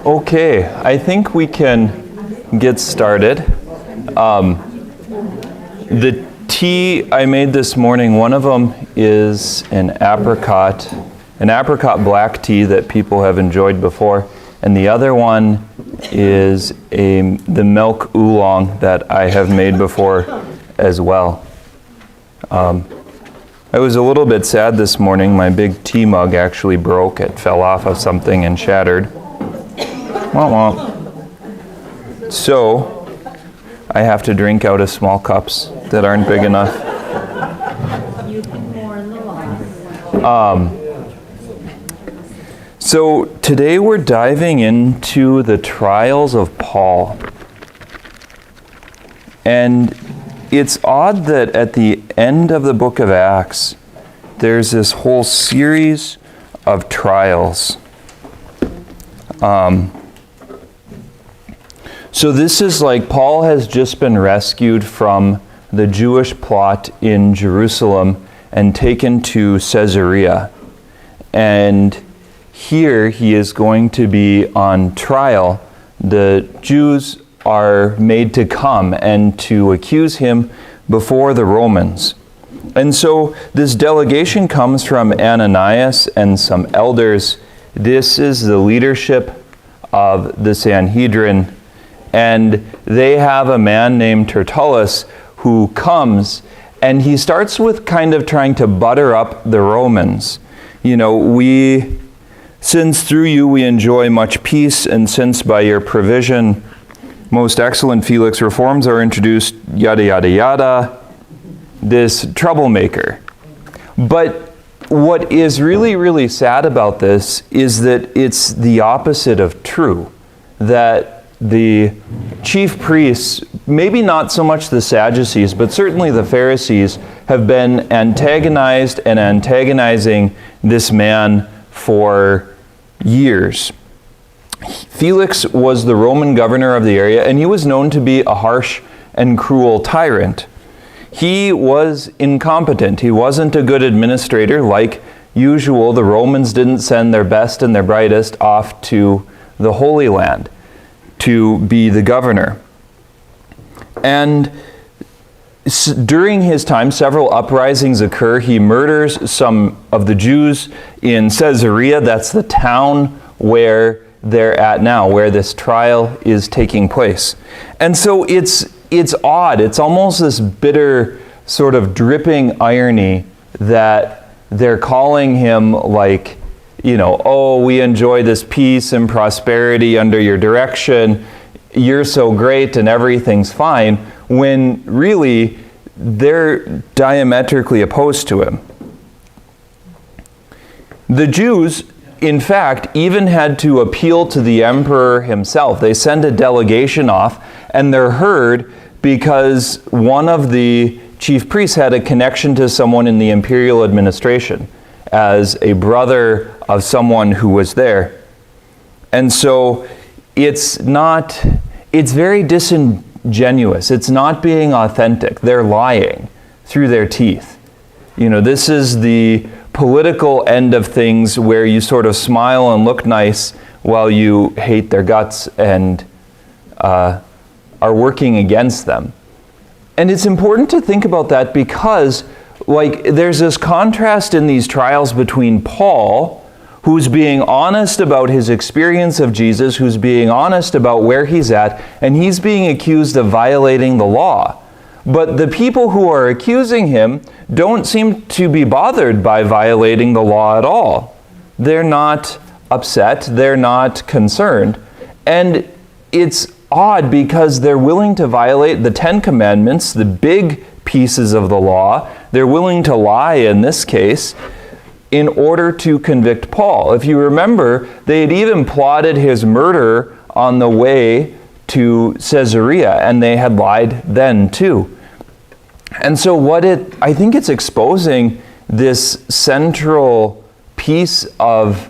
Okay, I think we can get started. The tea I made this morning, one of them is an apricot black tea that people have enjoyed before, and the other one is the milk oolong that I have made before as well. I was a little bit sad this morning. My big tea mug actually broke. It fell off of something and shattered. Wah wah. So, I have to drink out of small cups that aren't big enough. So today we're diving into the trials of Paul. And it's odd that at the end of the book of Acts, there's this whole series of trials. So this is like Paul has just been rescued from the Jewish plot in Jerusalem and taken to Caesarea. And here he is going to be on trial. The Jews are made to come and to accuse him before the Romans. And so this delegation comes from Ananias and some elders. This is the leadership of the Sanhedrin. And they have a man named Tertullus who comes, and he starts with kind of trying to butter up the Romans. You know, since through you we enjoy much peace, and since by your provision, most excellent Felix, reforms are introduced, yada, yada, yada, this troublemaker. But what is really, really sad about this is that it's the opposite of true. That the chief priests, maybe not so much the Sadducees, but certainly the Pharisees, have been antagonized and antagonizing this man for years. Felix was the Roman governor of the area, and he was known to be a harsh and cruel tyrant. He was incompetent. He wasn't a good administrator. Like usual, the Romans didn't send their best and their brightest off to the Holy Land to be the governor. And during his time, several uprisings occur. He murders some of the Jews in Caesarea. That's the town where they're at now, where this trial is taking place. And so it's odd. It's almost this bitter sort of dripping irony that they're calling him like, you know, oh, we enjoy this peace and prosperity under your direction. You're so great and everything's fine, when really they're diametrically opposed to him. The Jews, in fact, even had to appeal to the emperor himself. They send a delegation off, and they're heard because one of the chief priests had a connection to someone in the imperial administration as a brother of someone who was there. And so it's very disingenuous. It's not being authentic. They're lying through their teeth. You know, this is the political end of things where you sort of smile and look nice while you hate their guts and are working against them. And it's important to think about that because there's this contrast in these trials between Paul, who's being honest about his experience of Jesus, who's being honest about where he's at, and he's being accused of violating the law. But the people who are accusing him don't seem to be bothered by violating the law at all. They're not upset, they're not concerned. And it's odd because they're willing to violate the 10 Commandments, the big pieces of the law. They're willing to lie in this case in order to convict Paul. If you remember, they had even plotted his murder on the way to Caesarea, and they had lied then too. And so I think it's exposing this central piece of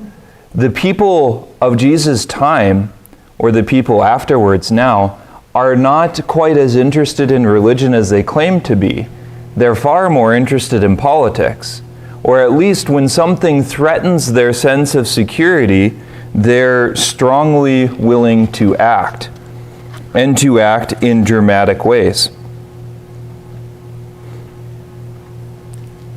the people of Jesus' time, or the people afterwards now, are not quite as interested in religion as they claim to be. They're far more interested in politics. or at least when something threatens their sense of security, they're strongly willing to act, and to act in dramatic ways.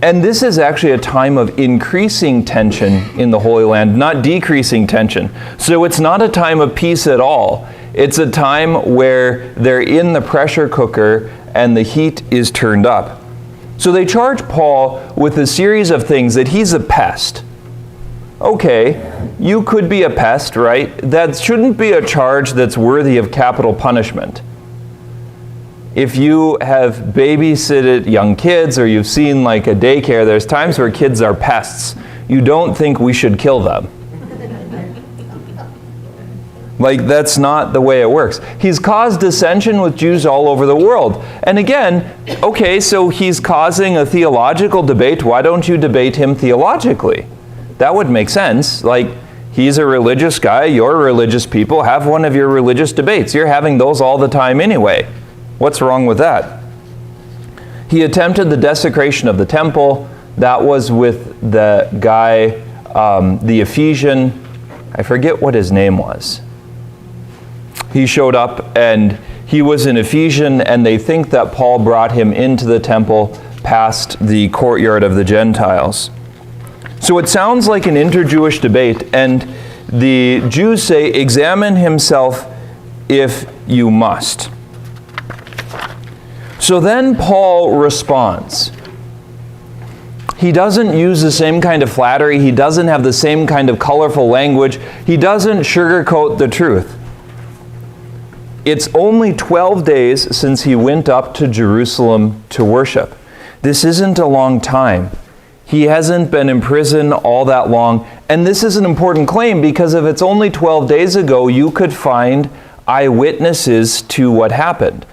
And this is actually a time of increasing tension in the Holy Land, not decreasing tension. So it's not a time of peace at all. It's a time where they're in the pressure cooker and the heat is turned up. So they charge Paul with a series of things, that he's a pest. Okay, you could be a pest, right? That shouldn't be a charge that's worthy of capital punishment. If you have babysitted young kids or you've seen like a daycare, there's times where kids are pests. You don't think we should kill them. Like, that's not the way it works. He's caused dissension with Jews all over the world. And again, okay, so he's causing a theological debate. Why don't you debate him theologically? That would make sense. Like, he's a religious guy, you're religious people, have one of your religious debates. You're having those all the time anyway. What's wrong with that? He attempted the desecration of the temple. That was with the guy, the Ephesian, I forget what his name was. He showed up and he was an Ephesian, and they think that Paul brought him into the temple past the courtyard of the Gentiles. So it sounds like an inter-Jewish debate, and the Jews say, examine himself if you must. So then Paul responds. He doesn't use the same kind of flattery. He doesn't have the same kind of colorful language. He doesn't sugarcoat the truth. It's only 12 days since he went up to Jerusalem to worship. This isn't a long time. He hasn't been in prison all that long. And this is an important claim, because if it's only 12 days ago, you could find eyewitnesses to what happened.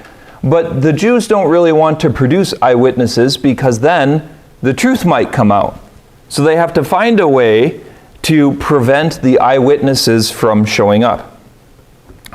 But the Jews don't really want to produce eyewitnesses, because then the truth might come out. So they have to find a way to prevent the eyewitnesses from showing up.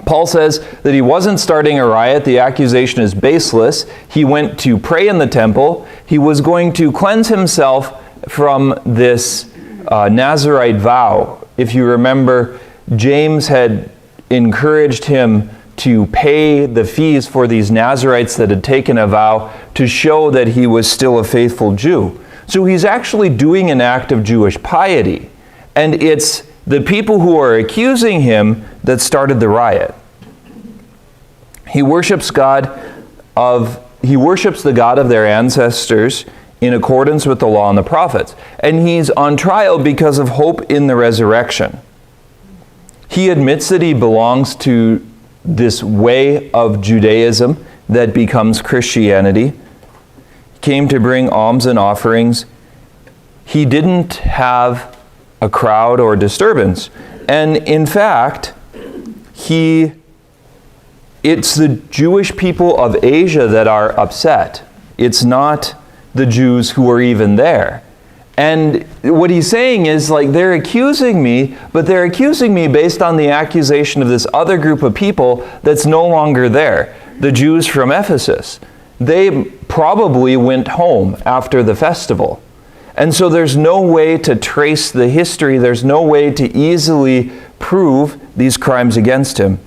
Paul says that he wasn't starting a riot. The accusation is baseless. He went to pray in the temple. He was going to cleanse himself from this Nazirite vow. If you remember, James had encouraged him to pay the fees for these Nazirites that had taken a vow to show that he was still a faithful Jew. So he's actually doing an act of Jewish piety. And it's the people who are accusing him that started the riot. He worships the God of their ancestors in accordance with the law and the prophets. And he's on trial because of hope in the resurrection. He admits that he belongs to this way of Judaism that becomes Christianity. He came to bring alms and offerings. He didn't have a crowd or disturbance. And in fact, it's the Jewish people of Asia that are upset. It's not the Jews who are even there. And what he's saying is, like, they're accusing me, but they're accusing me based on the accusation of this other group of people that's no longer there, the Jews from Ephesus. They probably went home after the festival. And so there's no way to trace the history. There's no way to easily prove these crimes against him.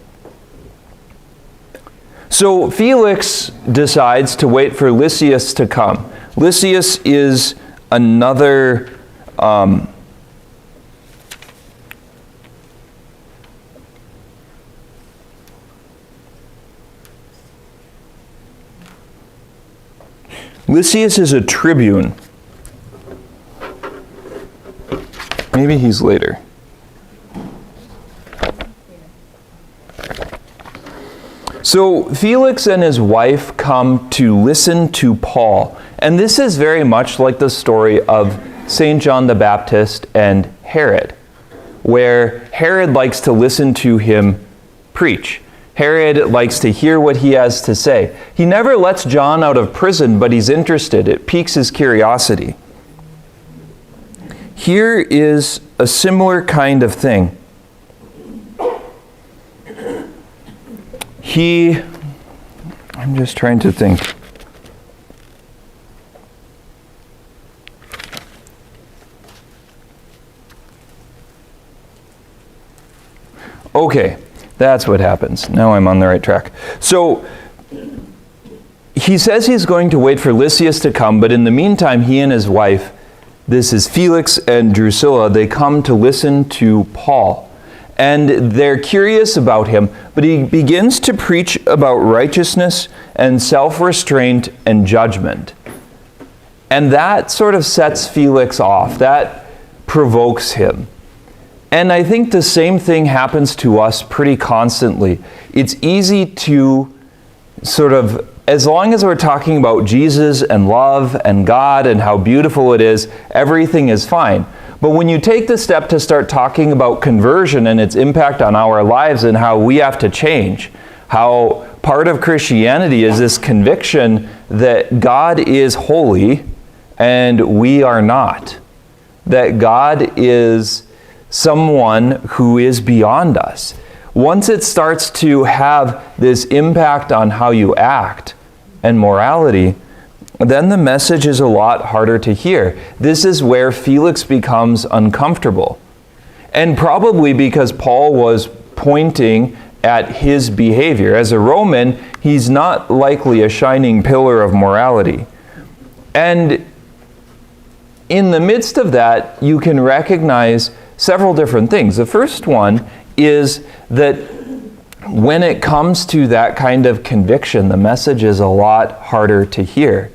So Felix decides to wait for Lysias to come. Lysias is another Lysias is a tribune. Maybe he's later. So Felix and his wife come to listen to Paul. And this is very much like the story of St. John the Baptist and Herod, where Herod likes to listen to him preach. Herod likes to hear what he has to say. He never lets John out of prison, but he's interested. It piques his curiosity. Here is a similar kind of thing. I'm just trying to think. Okay, that's what happens. Now I'm on the right track. So he says he's going to wait for Lysias to come, but in the meantime, he and his wife, this is Felix and Drusilla, they come to listen to Paul. And they're curious about him, but he begins to preach about righteousness and self-restraint and judgment. And that sort of sets Felix off. That provokes him. And I think the same thing happens to us pretty constantly. It's easy to sort of, as long as we're talking about Jesus and love and God and how beautiful it is, everything is fine. But when you take the step to start talking about conversion and its impact on our lives and how we have to change, how part of Christianity is this conviction that God is holy and we are not, that God is someone who is beyond us. Once it starts to have this impact on how you act and morality, then the message is a lot harder to hear. This is where Felix becomes uncomfortable. And probably because Paul was pointing at his behavior. As a Roman, he's not likely a shining pillar of morality. And in the midst of that, you can recognize several different things. The first one is that when it comes to that kind of conviction, the message is a lot harder to hear.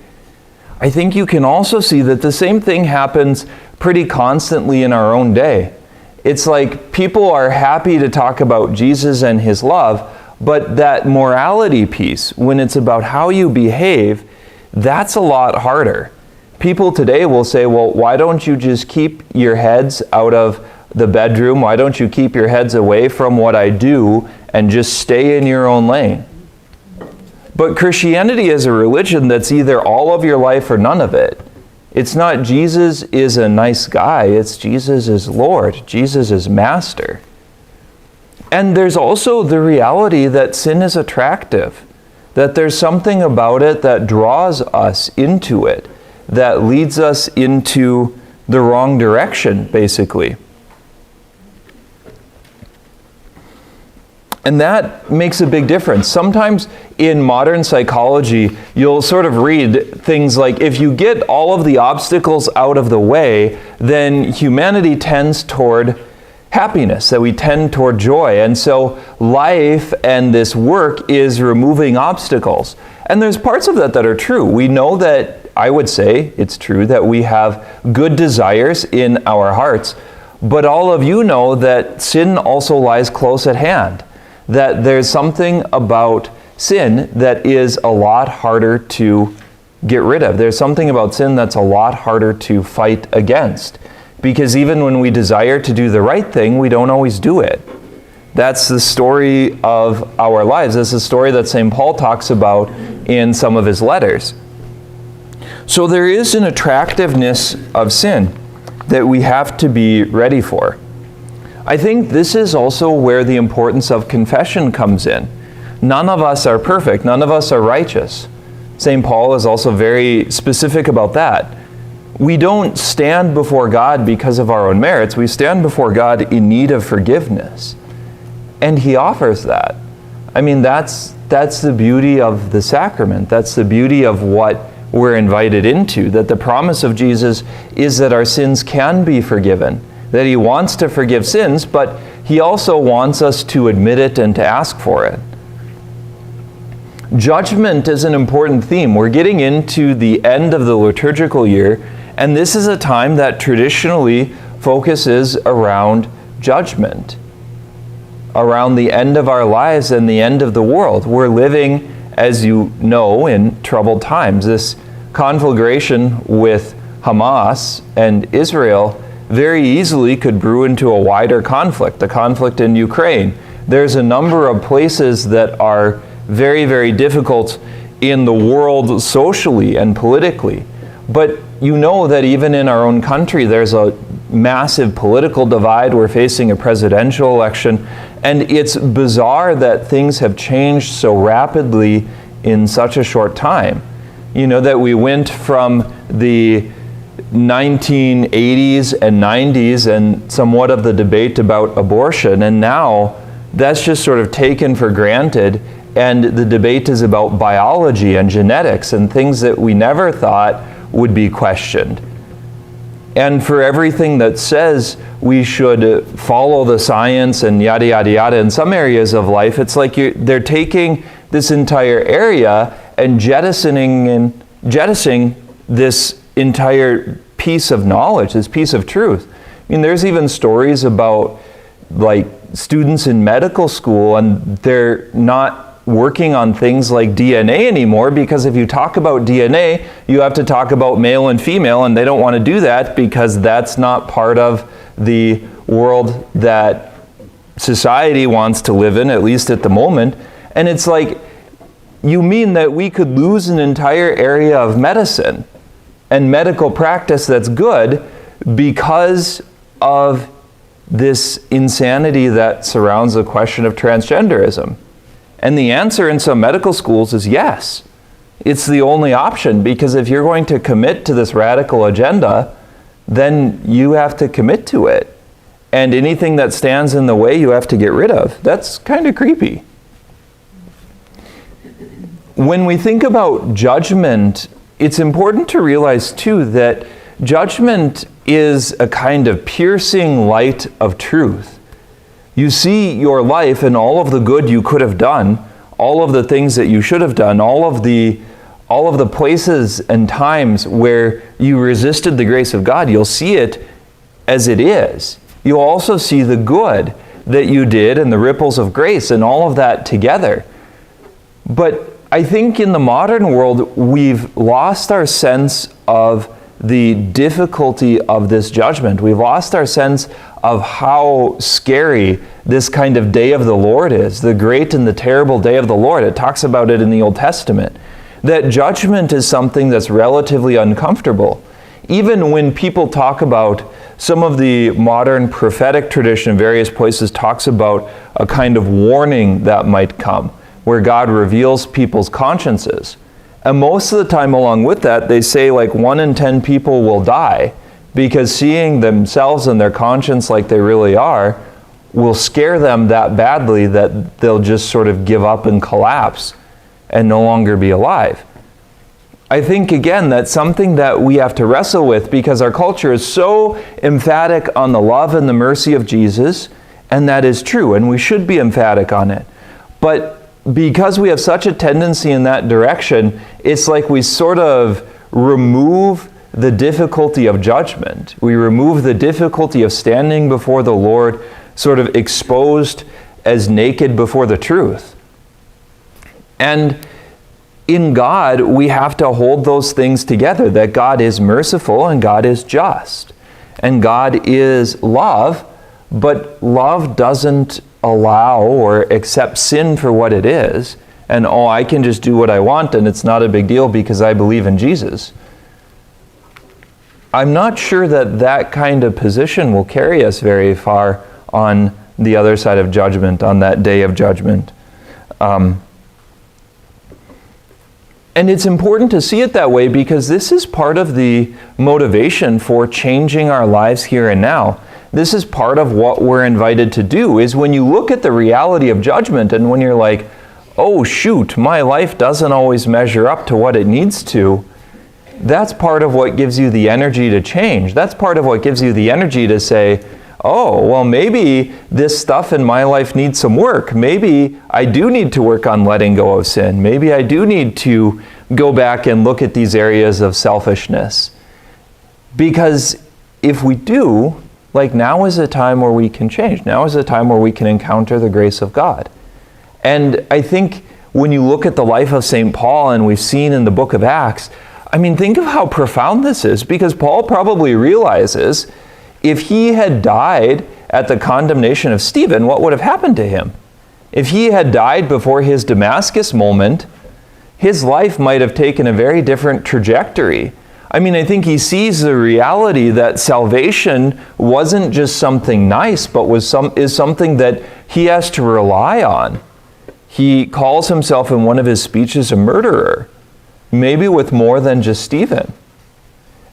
I think you can also see that the same thing happens pretty constantly in our own day. It's like people are happy to talk about Jesus and his love, but that morality piece, when it's about how you behave, that's a lot harder. People today will say, well, why don't you just keep your heads out of the bedroom? Why don't you keep your heads away from what I do and just stay in your own lane? But Christianity is a religion that's either all of your life or none of it. It's not Jesus is a nice guy, it's Jesus is Lord, Jesus is Master. And there's also the reality that sin is attractive, that there's something about it that draws us into it, that leads us into the wrong direction, basically. And that makes a big difference. Sometimes in modern psychology, you'll sort of read things like, if you get all of the obstacles out of the way, then humanity tends toward happiness, that we tend toward joy. And so life and this work is removing obstacles. And there's parts of that that are true. We know that, I would say it's true, that we have good desires in our hearts. But all of you know that sin also lies close at hand. That there's something about sin that is a lot harder to get rid of. There's something about sin that's a lot harder to fight against. Because even when we desire to do the right thing, we don't always do it. That's the story of our lives. That's the story that St. Paul talks about in some of his letters. So there is an attractiveness of sin that we have to be ready for. I think this is also where the importance of confession comes in. None of us are perfect. None of us are righteous. St. Paul is also very specific about that. We don't stand before God because of our own merits. We stand before God in need of forgiveness. And he offers that. I mean, that's the beauty of the sacrament. That's the beauty of what we're invited into. That the promise of Jesus is that our sins can be forgiven. That he wants to forgive sins, but he also wants us to admit it and to ask for it. Judgment is an important theme. We're getting into the end of the liturgical year, and this is a time that traditionally focuses around judgment, around the end of our lives and the end of the world. We're living, as you know, in troubled times. This conflagration with Hamas and Israel very easily could brew into a wider conflict, the conflict in Ukraine. There's a number of places that are very, very difficult in the world socially and politically. But you know that even in our own country, there's a massive political divide. We're facing a presidential election. And it's bizarre that things have changed so rapidly in such a short time. You know, that we went from the 1980s and 90s and somewhat of the debate about abortion, and now that's just sort of taken for granted, and the debate is about biology and genetics and things that we never thought would be questioned. And for everything that says we should follow the science and yada, yada, yada, in some areas of life, it's like they're taking this entire area and jettisoning this entire piece of knowledge, this piece of truth. I mean, there's even stories about like students in medical school, and they're not working on things like DNA anymore, because if you talk about DNA, you have to talk about male and female, and they don't want to do that because that's not part of the world that society wants to live in, at least at the moment. And it's like, you mean that we could lose an entire area of medicine and medical practice that's good because of this insanity that surrounds the question of transgenderism? And the answer in some medical schools is yes. It's the only option, because if you're going to commit to this radical agenda, then you have to commit to it. And anything that stands in the way, you have to get rid of. That's kind of creepy. When we think about judgment, it's important to realize too that judgment is a kind of piercing light of truth. You see your life and all of the good you could have done, all of the things that you should have done, all of the places and times where you resisted the grace of God. You'll see it as it is. You'll also see the good that you did and the ripples of grace and all of that together. But I think in the modern world, we've lost our sense of the difficulty of this judgment. We've lost our sense of how scary this kind of day of the Lord is, the great and the terrible day of the Lord. It talks about it in the Old Testament. That judgment is something that's relatively uncomfortable. Even when people talk about, some of the modern prophetic tradition in various places talks about a kind of warning that might come, where God reveals people's consciences. And most of the time along with that, they say like 1 in 10 people will die, because seeing themselves and their conscience like they really are will scare them that badly that they'll just sort of give up and collapse and no longer be alive. I think, again, that's something that we have to wrestle with, because our culture is so emphatic on the love and the mercy of Jesus, and that is true, and we should be emphatic on it. But because we have such a tendency in that direction, it's like we sort of remove the difficulty of judgment. We remove the difficulty of standing before the Lord, sort of exposed as naked before the truth. And in God, we have to hold those things together, that God is merciful and God is just. And God is love, but love doesn't allow or accept sin for what it is. And, oh, I can just do what I want and it's not a big deal because I believe in Jesus. I'm not sure that that kind of position will carry us very far on the other side of judgment, on that day of judgment. And it's important to see it that way, because this is part of the motivation for changing our lives here and now. This is part of what we're invited to do, is when you look at the reality of judgment and when you're like, oh shoot, my life doesn't always measure up to what it needs to, that's part of what gives you the energy to change. That's part of what gives you the energy to say, oh, well, maybe this stuff in my life needs some work. Maybe I do need to work on letting go of sin. Maybe I do need to go back and look at these areas of selfishness. Because if we do, like, now is a time where we can change. Now is a time where we can encounter the grace of God. And I think when you look at the life of St. Paul, and we've seen in the book of Acts, I mean, think of how profound this is, because Paul probably realizes if he had died at the condemnation of Stephen, what would have happened to him? If he had died before his Damascus moment, his life might have taken a very different trajectory. I mean, I think he sees the reality that salvation wasn't just something nice, but is something that he has to rely on. He calls himself in one of his speeches a murderer, maybe with more than just Stephen.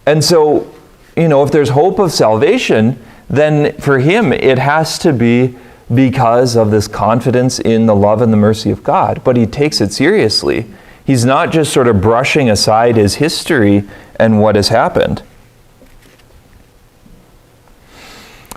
And so, if there's hope of salvation, then for him it has to be because of this confidence in the love and the mercy of God, but he takes it seriously. He's not just sort of brushing aside his history and what has happened.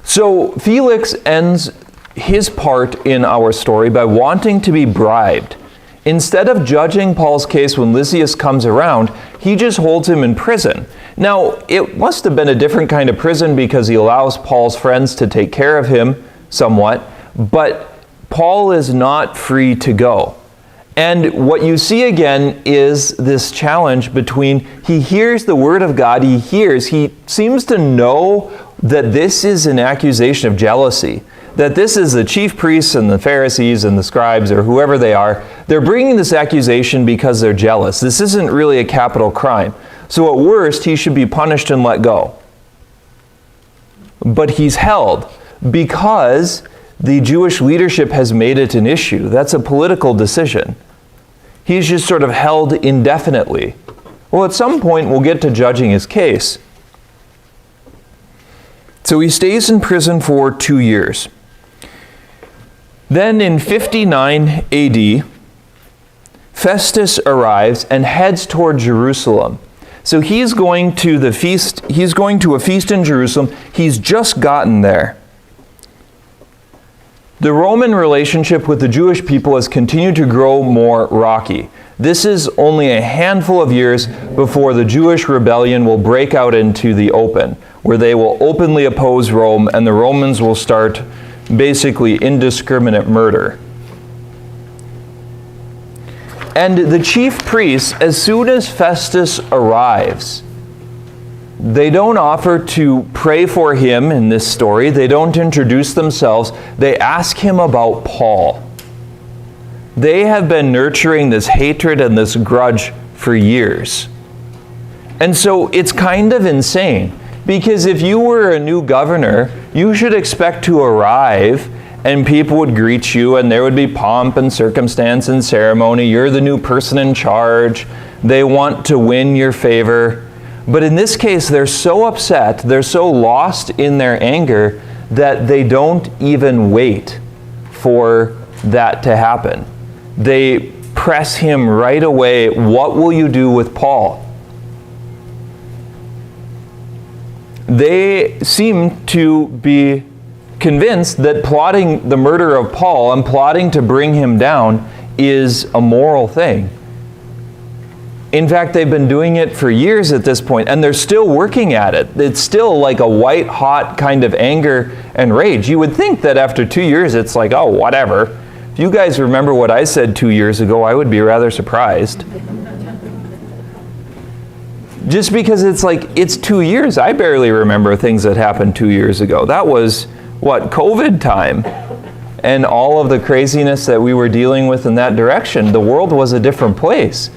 So Felix ends his part in our story by wanting to be bribed. Instead of judging Paul's case when Lysias comes around, he just holds him in prison. Now, it must have been a different kind of prison because he allows Paul's friends to take care of him somewhat, but Paul is not free to go. And what you see again is this challenge between, he hears the word of God, he seems to know that this is an accusation of jealousy, that this is the chief priests and the Pharisees and the scribes or whoever they are. They're bringing this accusation because they're jealous. This isn't really a capital crime. So at worst, he should be punished and let go. But he's held because the Jewish leadership has made it an issue. That's a political decision. He's just sort of held indefinitely. Well, at some point, we'll get to judging his case. So he stays in prison for 2 years. Then in 59 AD, Festus arrives and heads toward Jerusalem. So he's going to a feast in Jerusalem. He's just gotten there. The Roman relationship with the Jewish people has continued to grow more rocky. This is only a handful of years before the Jewish rebellion will break out into the open, where they will openly oppose Rome and the Romans will start basically indiscriminate murder. And the chief priests, as soon as Festus arrives, they don't offer to pray for him in this story. They don't introduce themselves. They ask him about Paul. They have been nurturing this hatred and this grudge for years. And so it's kind of insane, because if you were a new governor, you should expect to arrive and people would greet you and there would be pomp and circumstance and ceremony. You're the new person in charge. They want to win your favor. But in this case, they're so upset, they're so lost in their anger that they don't even wait for that to happen. They press him right away. What will you do with Paul? They seem to be convinced that plotting the murder of Paul and plotting to bring him down is a moral thing. In fact, they've been doing it for years at this point, and they're still working at it. It's still like a white-hot kind of anger and rage. You would think that after 2 years, it's like, oh, whatever. If you guys remember what I said 2 years ago, I would be rather surprised. Just because it's like, it's 2 years. I barely remember things that happened 2 years ago. That was, COVID time. And all of the craziness that we were dealing with in that direction. The world was a different place.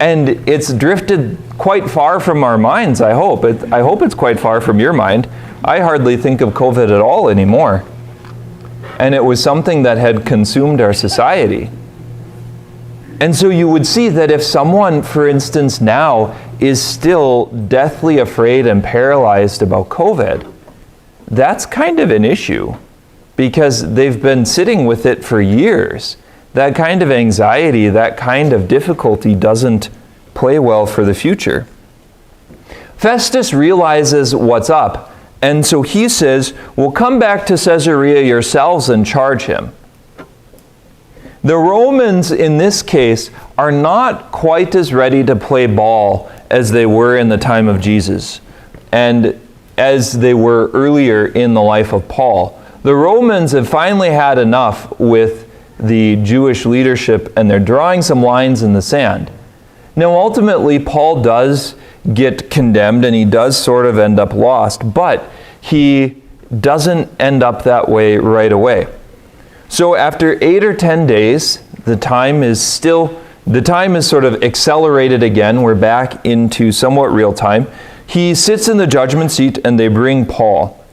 And it's drifted quite far from our minds, I hope. I hope it's quite far from your mind. I hardly think of COVID at all anymore. And it was something that had consumed our society. And so you would see that if someone, for instance, now is still deathly afraid and paralyzed about COVID, that's kind of an issue because they've been sitting with it for years. That kind of anxiety, that kind of difficulty doesn't play well for the future. Festus realizes what's up, and so he says, well, come back to Caesarea yourselves and charge him. The Romans, in this case, are not quite as ready to play ball as they were in the time of Jesus, and as they were earlier in the life of Paul. The Romans have finally had enough with the Jewish leadership, and they're drawing some lines in the sand. Now, ultimately, Paul does get condemned, and he does sort of end up lost, but he doesn't end up that way right away. So after 8 or 10 days, the time is sort of accelerated again. We're back into somewhat real time. He sits in the judgment seat, and they bring Paul.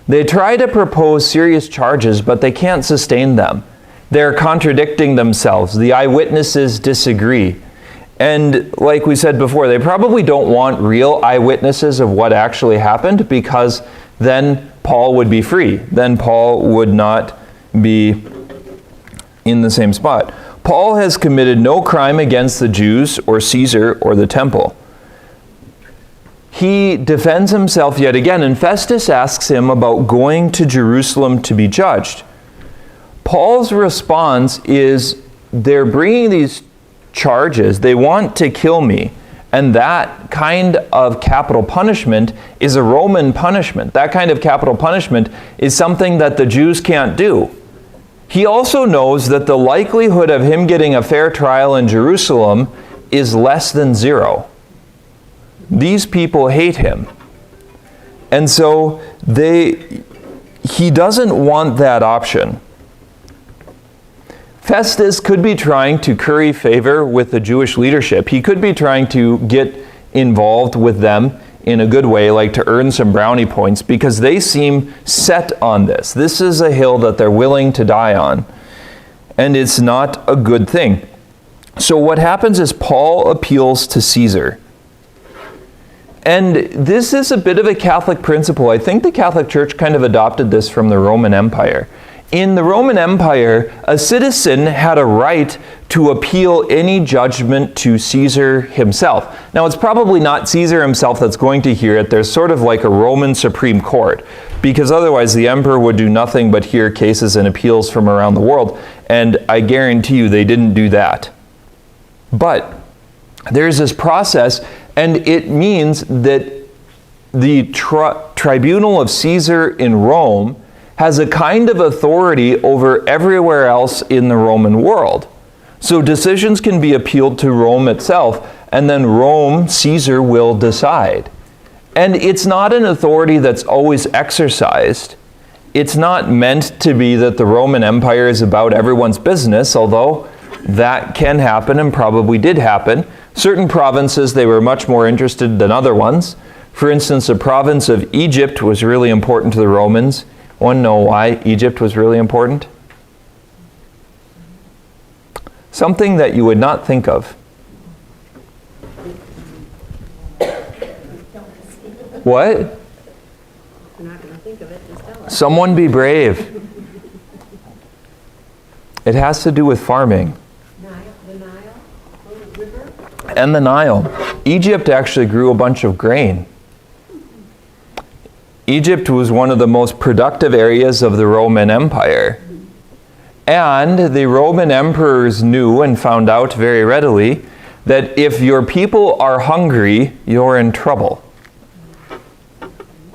They try to propose serious charges, but they can't sustain them. They're contradicting themselves. The eyewitnesses disagree. And like we said before, they probably don't want real eyewitnesses of what actually happened, because then Paul would be free. Then Paul would not be in the same spot. Paul has committed no crime against the Jews or Caesar or the temple. He defends himself yet again, and Festus asks him about going to Jerusalem to be judged. Paul's response is, they're bringing these charges, they want to kill me, and that kind of capital punishment is a Roman punishment. That kind of capital punishment is something that the Jews can't do. He also knows that the likelihood of him getting a fair trial in Jerusalem is less than zero. These people hate him. And so he doesn't want that option. Festus could be trying to curry favor with the Jewish leadership. He could be trying to get involved with them in a good way, like to earn some brownie points, because they seem set on this. This is a hill that they're willing to die on, and it's not a good thing. So what happens is Paul appeals to Caesar. And this is a bit of a Catholic principle. I think the Catholic Church kind of adopted this from the Roman Empire. In the Roman Empire, a citizen had a right to appeal any judgment to Caesar himself. Now, it's probably not Caesar himself that's going to hear it. There's sort of like a Roman Supreme Court, because otherwise the emperor would do nothing but hear cases and appeals from around the world. And I guarantee you they didn't do that. But there's this process, and it means that the tribunal of Caesar in Rome has a kind of authority over everywhere else in the Roman world. So decisions can be appealed to Rome itself, and then Rome, Caesar, will decide. And it's not an authority that's always exercised. It's not meant to be that the Roman Empire is about everyone's business, although that can happen and probably did happen. Certain provinces, they were much more interested than other ones. For instance, the province of Egypt was really important to the Romans. Want to know why Egypt was really important? Something that you would not think of. What? You're not going to think of it, just tell us. Someone be brave. It has to do with farming. The Nile, the river? And the Nile. Egypt actually grew a bunch of grain. Egypt was one of the most productive areas of the Roman Empire. And the Roman emperors knew and found out very readily that if your people are hungry, you're in trouble.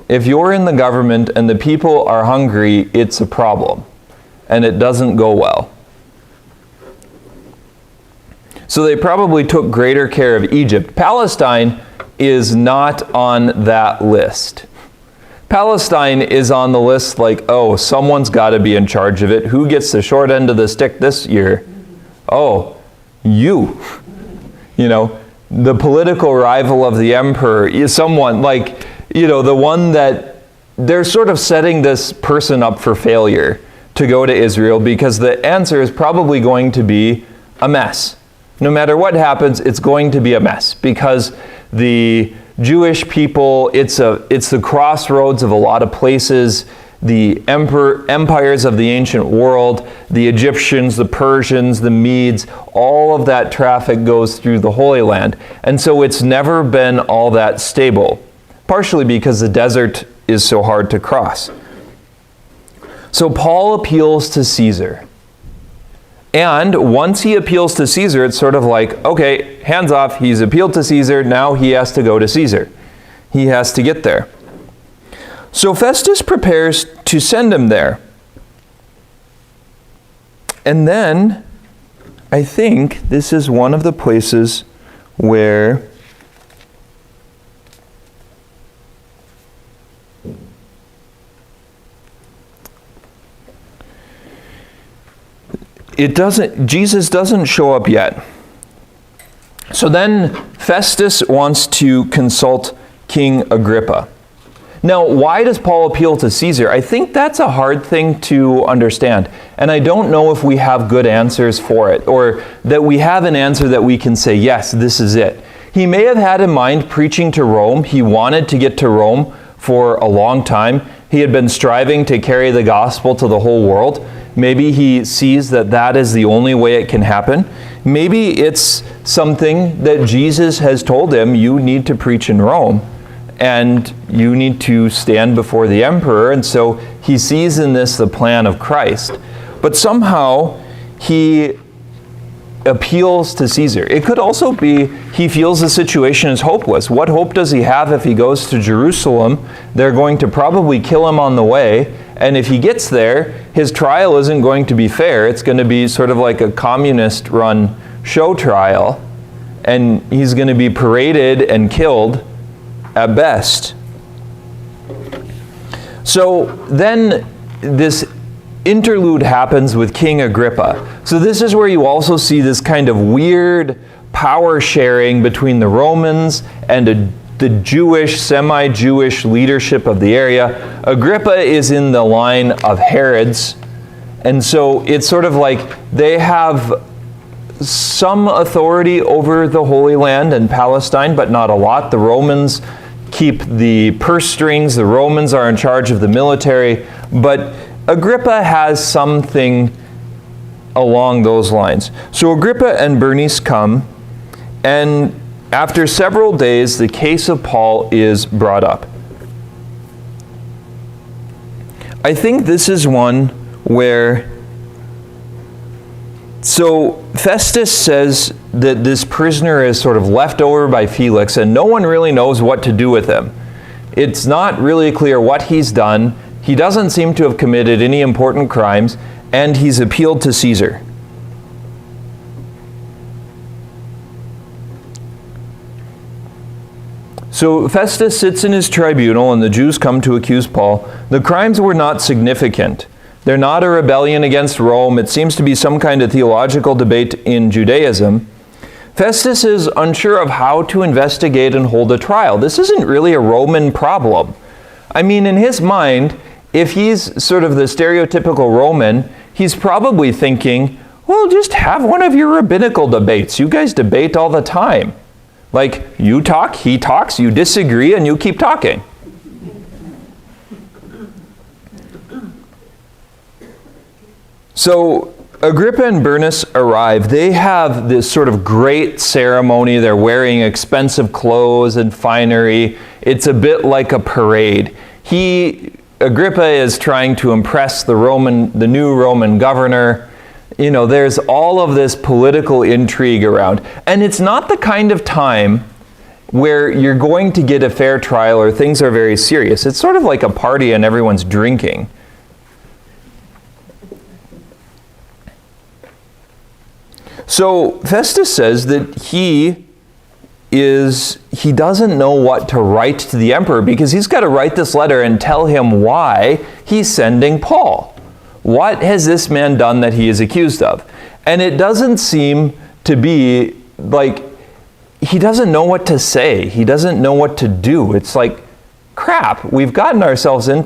If you're in the government and the people are hungry, it's a problem. And it doesn't go well. So they probably took greater care of Egypt. Palestine is not on that list. Palestine is on the list like, oh, someone's got to be in charge of it. Who gets the short end of the stick this year? Oh, you. You know, the political rival of the emperor is someone like, you know, the one that they're sort of setting this person up for failure to go to Israel, because the answer is probably going to be a mess. No matter what happens, it's going to be a mess, because the Jewish people, it's the crossroads of a lot of places. The empires of the ancient world, the Egyptians, the Persians, the Medes, all of that traffic goes through the Holy Land. And so it's never been all that stable, partially because the desert is so hard to cross. So Paul appeals to Caesar. And once he appeals to Caesar, it's sort of like, okay, hands off, he's appealed to Caesar, now he has to go to Caesar. He has to get there. So Festus prepares to send him there. And then, I think this is one of the places where Jesus doesn't show up yet. So then Festus wants to consult King Agrippa. Now, why does Paul appeal to Caesar? I think that's a hard thing to understand. And I don't know if we have good answers for it, or that we have an answer that we can say, yes, this is it. He may have had in mind preaching to Rome. He wanted to get to Rome for a long time. He had been striving to carry the gospel to the whole world. Maybe he sees that that is the only way it can happen. Maybe it's something that Jesus has told him, you need to preach in Rome, and you need to stand before the emperor, and so he sees in this the plan of Christ. But somehow he appeals to Caesar. It could also be he feels the situation is hopeless. What hope does he have if he goes to Jerusalem? They're going to probably kill him on the way, and if he gets there, his trial isn't going to be fair. It's going to be sort of like a communist-run show trial, and he's going to be paraded and killed at best. So then this interlude happens with King Agrippa. So this is where you also see this kind of weird power sharing between the Romans and the Jewish, semi-Jewish leadership of the area. Agrippa is in the line of Herods, and so it's sort of like they have some authority over the Holy Land and Palestine, but not a lot. The Romans keep the purse strings. The Romans are in charge of the military, but Agrippa has something along those lines. So Agrippa and Bernice come, and after several days, the case of Paul is brought up. I think this is one where, so Festus says that this prisoner is sort of left over by Felix, and no one really knows what to do with him. It's not really clear what he's done. He doesn't seem to have committed any important crimes, and he's appealed to Caesar. So Festus sits in his tribunal, and the Jews come to accuse Paul. The crimes were not significant. They're not a rebellion against Rome. It seems to be some kind of theological debate in Judaism. Festus is unsure of how to investigate and hold a trial. This isn't really a Roman problem. I mean, in his mind, if he's sort of the stereotypical Roman, he's probably thinking, well, just have one of your rabbinical debates. You guys debate all the time. Like, you talk, he talks, you disagree, and you keep talking. So Agrippa and Bernice arrive. They have this sort of great ceremony. They're wearing expensive clothes and finery. It's a bit like a parade. Agrippa is trying to impress the new Roman governor. You know, there's all of this political intrigue around. And it's not the kind of time where you're going to get a fair trial or things are very serious. It's sort of like a party and everyone's drinking. So Festus says that he doesn't know what to write to the emperor because he's got to write this letter and tell him why he's sending Paul. What has this man done that he is accused of? And it doesn't seem to be like he doesn't know what to say. He doesn't know what to do. It's like, crap, we've gotten ourselves into